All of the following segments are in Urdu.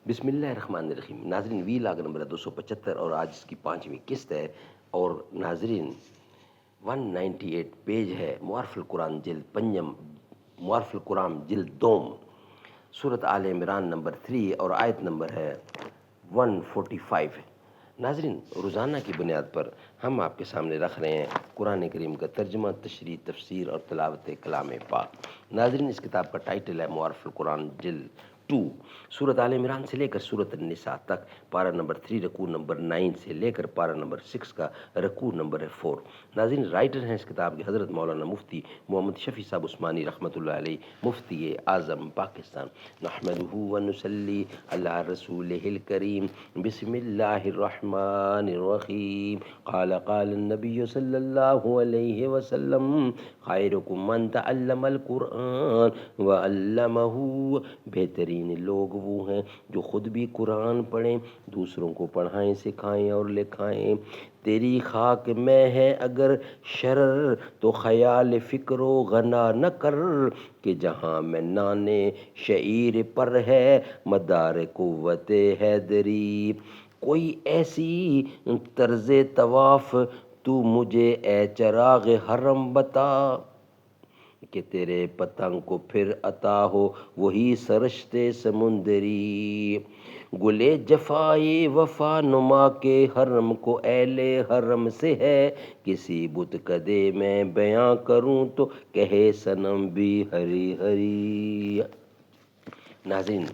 بسم اللہ الرحمن الرحیم. ناظرین ویلاگ نمبر 275 اور آج اس کی 5ویں قسط ہے. اور ناظرین 198 پیج ہے. معارف القرآن جلد پنجم، معارف القرآن جلد دوم، سورۃ آل عمران نمبر 3 اور آیت نمبر ہے 145. ناظرین روزانہ کی بنیاد پر ہم آپ کے سامنے رکھ رہے ہیں قرآن کریم کا ترجمہ، تشریح، تفسیر اور تلاوت کلام پاک. ناظرین اس کتاب کا ٹائٹل ہے معارف القرآن جلد 2، سورۃ آل عمران سے لے کر سورۃ النساء تک، پارہ نمبر 3 رکوع نمبر 9 سے لے کر پارہ نمبر 6 کا رکوع نمبر 4. ناظرین رائٹر ہیں اس کتاب کے حضرت مولانا مفتی محمد شفیع صاحب عثمانی رحمۃ اللہ علیہ، مفتی اعظم پاکستان. نحمدہ ونصلی علی رسولہ الکریم. بسم اللہ الرحمن الرحیم. قال النبی صلی اللہ علیہ وسلم خیرکم من تعلم القرآن وعلمہ. بہترین لوگ وہ ہیں جو خود بھی قرآن پڑھیں، دوسروں کو پڑھائیں، سکھائیں اور لکھائیں. تیری خاک میں ہے اگر شرر تو خیال فکر و غنا نہ کر، کہ جہاں میں نانے شعیر پر ہے مدار قوت حیدری. کوئی ایسی طرز طواف تو مجھے اے چراغ حرم بتا، کہ تیرے پتنگ کو پھر عطا ہو وہی سرشتے سمندری. گلے جفائے وفا نما کے حرم کو اہل حرم سے ہے، کسی بت کدے میں بیاں کروں تو کہے صنم بھی ہری ہری. ناظرین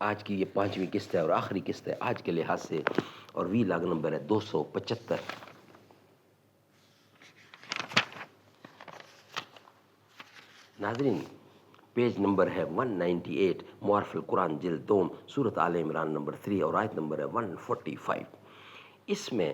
آج کی یہ 5ویں قسط ہے اور آخری قسط ہے آج کے لحاظ سے، اور وی لاگ نمبر ہے 275. ناظرین پیج نمبر ہے 198، معارف القرآن جلد دوم، سورۃ آل عمران نمبر 3 اور آیت نمبر ہے 145. اس میں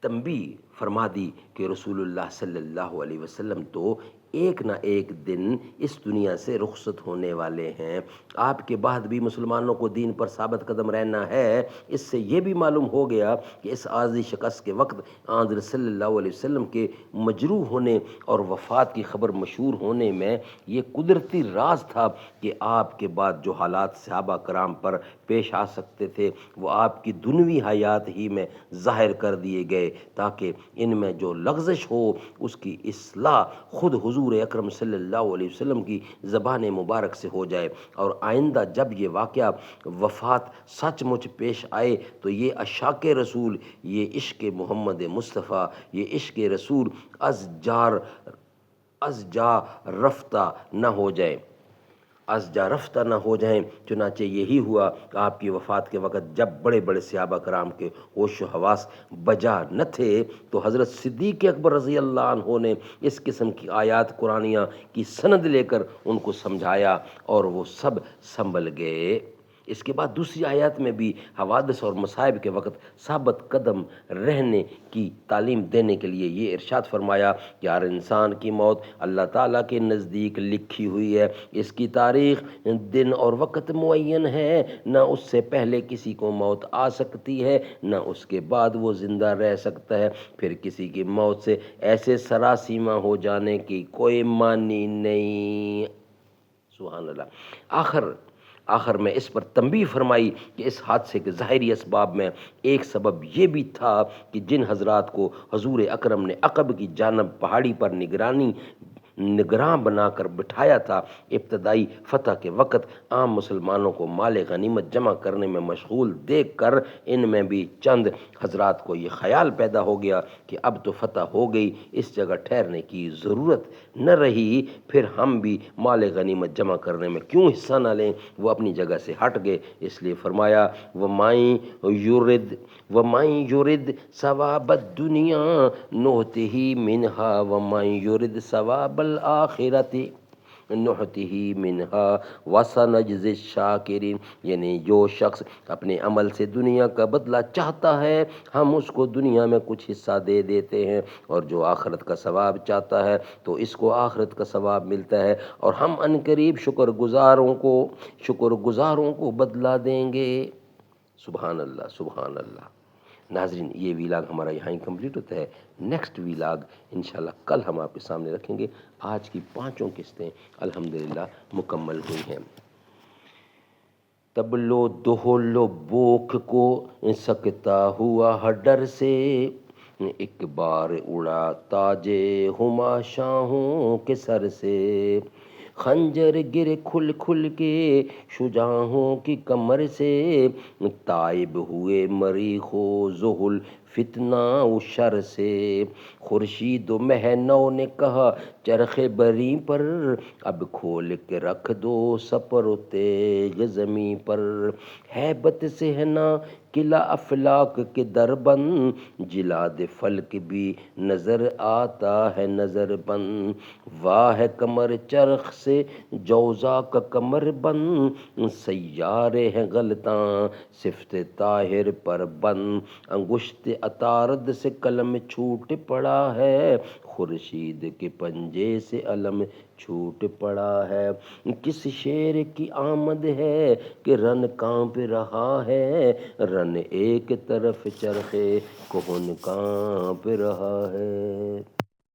تنبیہ فرما دی کہ رسول اللہ صلی اللہ علیہ وسلم تو ایک نہ ایک دن اس دنیا سے رخصت ہونے والے ہیں. آپ کے بعد بھی مسلمانوں کو دین پر ثابت قدم رہنا ہے. اس سے یہ بھی معلوم ہو گیا کہ اس عارضی شکست کے وقت آنظر صلی اللہ علیہ وسلم کے مجروح ہونے اور وفات کی خبر مشہور ہونے میں یہ قدرتی راز تھا کہ آپ کے بعد جو حالات صحابہ کرام پر پیش آ سکتے تھے وہ آپ کی دنیوی حیات ہی میں ظاہر کر دیے گئے، تاکہ ان میں جو لغزش ہو اس کی اصلاح خود حضور اکرم صلی اللہ علیہ وسلم کی زبان مبارک سے ہو جائے. اور آئندہ جب یہ واقعہ وفات سچ مچ پیش آئے تو یہ اشاق رسول، یہ عشق محمد مصطفیٰ، یہ عشق رسول از جا رفتہ نہ ہو جائے، از جا رفتہ نہ ہو جائیں. چنانچہ یہی ہوا کہ آپ کی وفات کے وقت جب بڑے بڑے صحابہ کرام کے ہوش و حواس بجا نہ تھے تو حضرت صدیق اکبر رضی اللہ عنہ نے اس قسم کی آیات قرآنیہ کی سند لے کر ان کو سمجھایا اور وہ سب سنبھل گئے. اس کے بعد دوسری آیات میں بھی حوادث اور مصائب کے وقت ثابت قدم رہنے کی تعلیم دینے کے لیے یہ ارشاد فرمایا کہ ہر انسان کی موت اللہ تعالیٰ کے نزدیک لکھی ہوئی ہے. اس کی تاریخ، دن اور وقت معین ہے. نہ اس سے پہلے کسی کو موت آ سکتی ہے، نہ اس کے بعد وہ زندہ رہ سکتا ہے. پھر کسی کی موت سے ایسے سراسیمہ ہو جانے کی کوئی معنی نہیں. سبحان اللہ. آخر میں اس پر تنبیہ فرمائی کہ اس حادثے کے ظاہری اسباب میں ایک سبب یہ بھی تھا کہ جن حضرات کو حضور اکرم نے عقب کی جانب پہاڑی پر نگراں بنا کر بٹھایا تھا، ابتدائی فتح کے وقت عام مسلمانوں کو مال غنیمت جمع کرنے میں مشغول دیکھ کر ان میں بھی چند حضرات کو یہ خیال پیدا ہو گیا کہ اب تو فتح ہو گئی، اس جگہ ٹھہرنے کی ضرورت نہ رہی، پھر ہم بھی مال غنیمت جمع کرنے میں کیوں حصہ نہ لیں. وہ اپنی جگہ سے ہٹ گئے. اس لیے فرمایا وَمَن يُرِدْ ثَوَابَ الدُّنْيَا نُؤْتِهِ مِنْهَا وَمَن يُرِدْ ثَوَابَ الْآخِرَةِ نُؤْتِهِ مِنْهَا وَسَنَجْزِي الشَّاكِرِينَ. یعنی جو شخص اپنے عمل سے دنیا کا بدلہ چاہتا ہے ہم اس کو دنیا میں کچھ حصہ دے دیتے ہیں، اور جو آخرت کا ثواب چاہتا ہے تو اس کو آخرت کا ثواب ملتا ہے، اور ہم عنقریب شکر گزاروں کو بدلہ دیں گے. سبحان اللہ سبحان اللہ. ناظرین یہ ویلاگ ہمارا یہاں ہی کمپلیٹ ہوتا ہے. نیکسٹ ویلاگ انشاءاللہ کل ہم آپ کے سامنے رکھیں گے. آج کی 5 قسطیں الحمدللہ مکمل ہوئی ہیں. تب لو دہلو بوکھ کو سکتا ہوا ڈر سے، ایک بار اڑا تاجے ہما شاہوں کے سر سے، خنجر گر کھل کھل کے شجاعوں کی کمر سے، تائب ہوئے مریخ و زحل فتنہ و شر سے، خورشید و مہ نو نے کہا چرخ بری پر، اب کھول کے رکھ دو سپر و تیغ زمیں پر، ہیبت سے ہے نا قلعہ افلاک کے دربند، جلاد فلک بھی نظر آتا ہے نظر بند، واہ ہے کمر چرخ سے جوزا کا کمر بند، سیارے ہیں غلطاں صفت طاہر پر بند، انگشت عطارد سے قلم چھوٹ پڑا ہے، خورشید کے پنجے سے علم چھوٹ پڑا ہے، کس شیر کی آمد ہے کہ رن کانپ رہا ہے، رن ایک طرف چرخ کہن کانپ رہا ہے۔